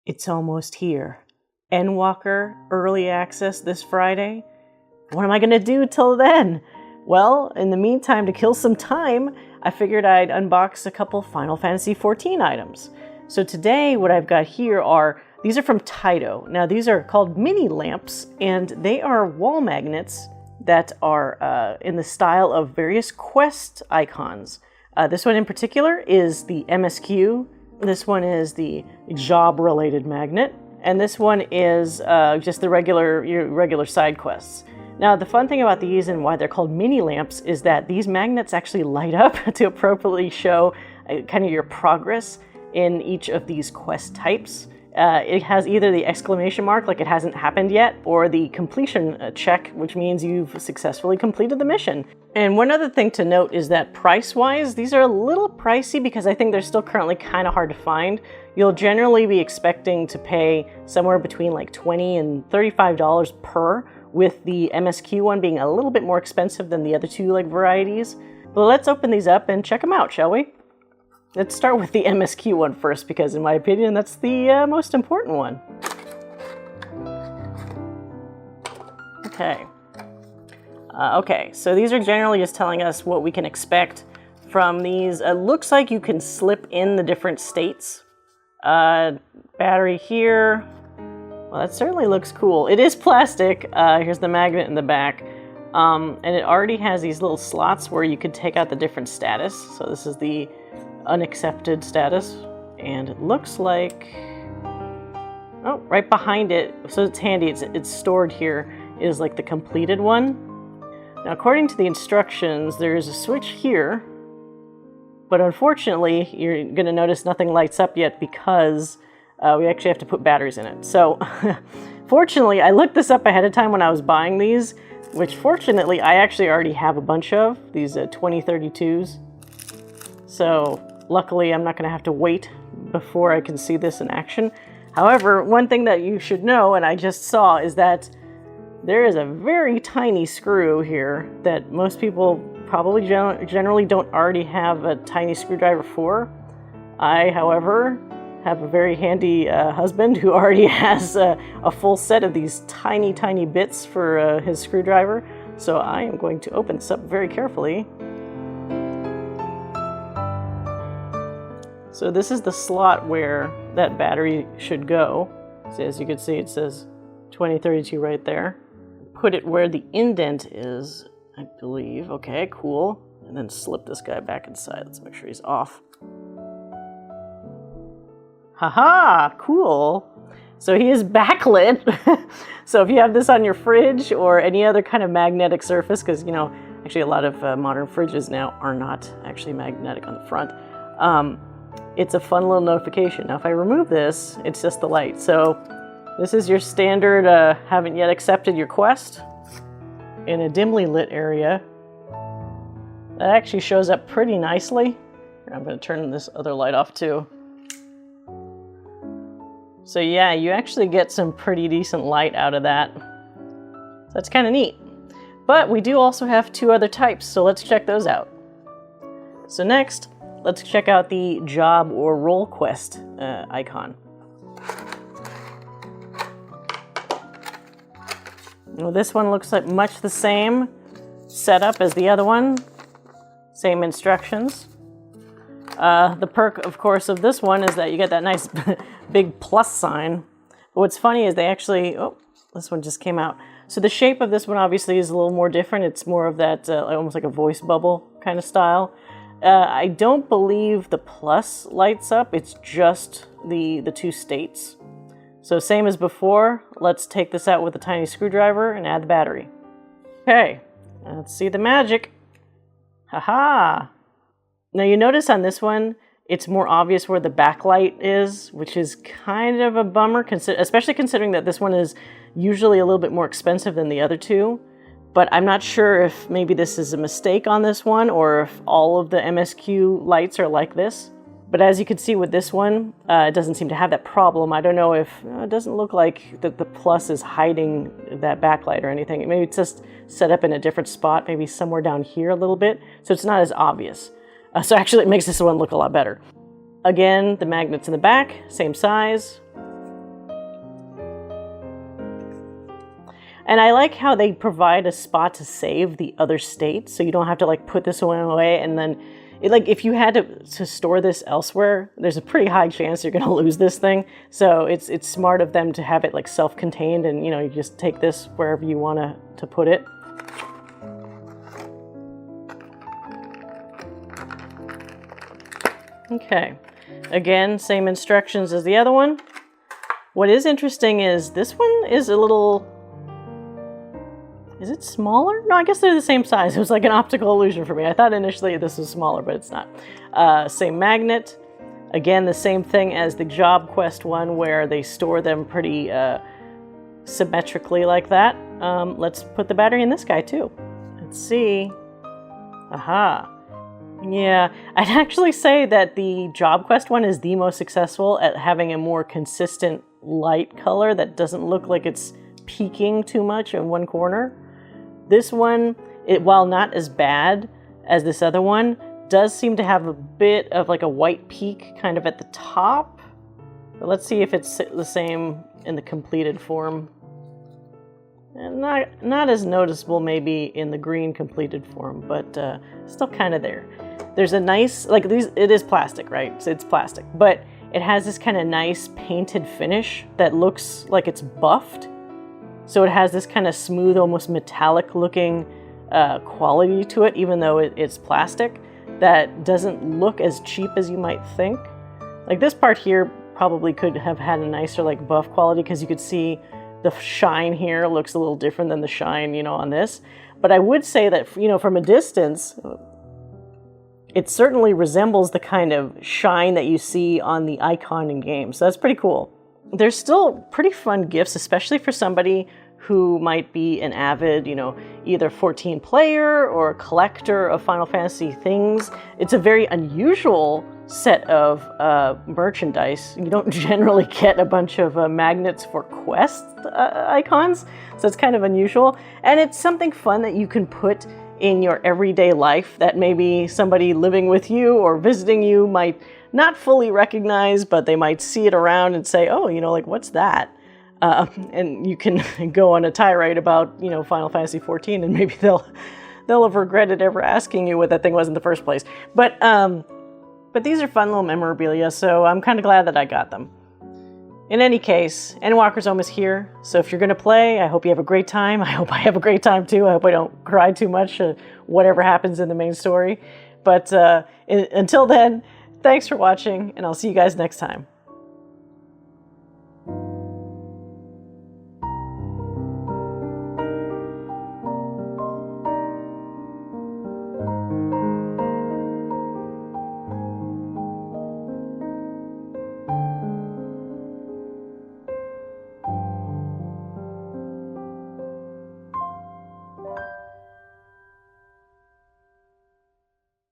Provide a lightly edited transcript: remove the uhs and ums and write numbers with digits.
It's almost here. Endwalker early access this Friday. What am I going to do till then? Well, in the meantime, to kill some time, I figured I'd unbox a couple Final Fantasy XIV items. So today, what I've got here these are from Taito. Now, these are called mini lamps, and they are wall magnets that are in the style of various quest icons. This one in particular is the MSQ. This one is the job-related magnet. And this one is just the regular side quests. Now, the fun thing about these and why they're called mini lamps is that these magnets actually light up to appropriately show kind of your progress in each of these quest types. It has either the exclamation mark, like it hasn't happened yet, or the completion check, which means you've successfully completed the mission. And one other thing to note is that price-wise, these are a little pricey because I think they're still currently kind of hard to find. You'll generally be expecting to pay somewhere between like $20 and $35 per, with the MSQ one being a little bit more expensive than the other two varieties. But let's open these up and check them out, shall we? Let's start with the MSQ one first, because in my opinion, that's the most important one. Okay, so these are generally just telling us what we can expect from these. It looks like you can slip in the different states. Battery here. Well, that certainly looks cool. It is plastic. Here's the magnet in the back. And it already has these little slots where you could take out the different status. So this is the unaccepted status, and it looks like, oh, right behind it, so it's handy, it's stored here, is like the completed one. Now, according to the instructions, there's a switch here, but unfortunately, you're going to notice nothing lights up yet because we actually have to put batteries in it. So, fortunately, I looked this up ahead of time when I was buying these, which fortunately, I actually already have a bunch of, these 2032s. So, luckily, I'm not going to have to wait before I can see this in action. However, one thing that you should know, and I just saw, is that there is a very tiny screw here that most people probably generally don't already have a tiny screwdriver for. I, however, have a very handy husband who already has a full set of these tiny, tiny bits for his screwdriver. So I am going to open this up very carefully. So this is the slot where that battery should go. So as you can see, it says 2032 right there. Put it where the indent is, I believe. Okay, cool. And then slip this guy back inside. Let's make sure he's off. Haha, cool. So he is backlit. So if you have this on your fridge or any other kind of magnetic surface, because, you know, actually a lot of modern fridges now are not actually magnetic on the front. It's a fun little notification. Now, if I remove this, it's just the light. So this is your standard haven't yet accepted your quest in a dimly lit area. That actually shows up pretty nicely. I'm going to turn this other light off too. So yeah, you actually get some pretty decent light out of that. So that's kind of neat. But we do also have two other types, so let's check those out. So next, let's check out the job or role quest icon. Well, this one looks like much the same setup as the other one. Same instructions. The perk, of course, of this one is that you get that nice big plus sign. But what's funny is they actually, oh, this one just came out. So the shape of this one obviously is a little more different. It's more of that almost like a voice bubble kind of style. I don't believe the plus lights up. It's just the two states. So same as before, let's take this out with a tiny screwdriver and add the battery. Okay, let's see the magic. Haha! Now you notice on this one, it's more obvious where the backlight is, which is kind of a bummer, especially considering that this one is usually a little bit more expensive than the other two. But I'm not sure if maybe this is a mistake on this one or if all of the MSQ lights are like this. But as you can see with this one, it doesn't seem to have that problem. I don't know if, it doesn't look like that the plus is hiding that backlight or anything. Maybe it's just set up in a different spot, maybe somewhere down here a little bit, so it's not as obvious. So actually it makes this one look a lot better. Again, the magnets in the back, same size. And I like how they provide a spot to save the other states, so you don't have to like put this one away and then like if you had to store this elsewhere, there's a pretty high chance you're going to lose this thing. So it's smart of them to have it like self-contained, and you just take this wherever you want to put it. Okay, again, same instructions as the other one. What is interesting is this one is a little... Is it smaller? No, I guess they're the same size. It was like an optical illusion for me. I thought initially this was smaller, but it's not. Same magnet. Again, the same thing as the Job Quest one, where they store them pretty symmetrically like that. Let's put the battery in this guy too. Let's see. Aha. Yeah, I'd actually say that the Job Quest one is the most successful at having a more consistent light color that doesn't look like it's peaking too much in one corner. This one, while not as bad as this other one, does seem to have a bit of like a white peak kind of at the top. But let's see if it's the same in the completed form. And not as noticeable maybe in the green completed form, but still kind of there. There's a nice, like these, it is plastic, right? So it's plastic, but it has this kind of nice painted finish that looks like it's buffed. So it has this kind of smooth, almost metallic looking quality to it, even though it's plastic, that doesn't look as cheap as you might think. Like this part here probably could have had a nicer like buff quality, because you could see the shine here looks a little different than the shine, on this. But I would say that, from a distance, it certainly resembles the kind of shine that you see on the icon in games. So that's pretty cool. There's still pretty fun gifts, especially for somebody who might be an avid, either 14 player or a collector of Final Fantasy things. It's a very unusual set of merchandise. You don't generally get a bunch of magnets for quest icons, so it's kind of unusual. And it's something fun that you can put in your everyday life that maybe somebody living with you or visiting you might not fully recognize, but they might see it around and say, oh, like, what's that? And you can go on a tirade about, Final Fantasy XIV, and maybe they'll have regretted ever asking you what that thing was in the first place. But these are fun little memorabilia, so I'm kind of glad that I got them. In any case, Endwalker's almost here, so if you're going to play, I hope you have a great time. I hope I have a great time too. I hope I don't cry too much, whatever happens in the main story. But until then, thanks for watching, and I'll see you guys next time.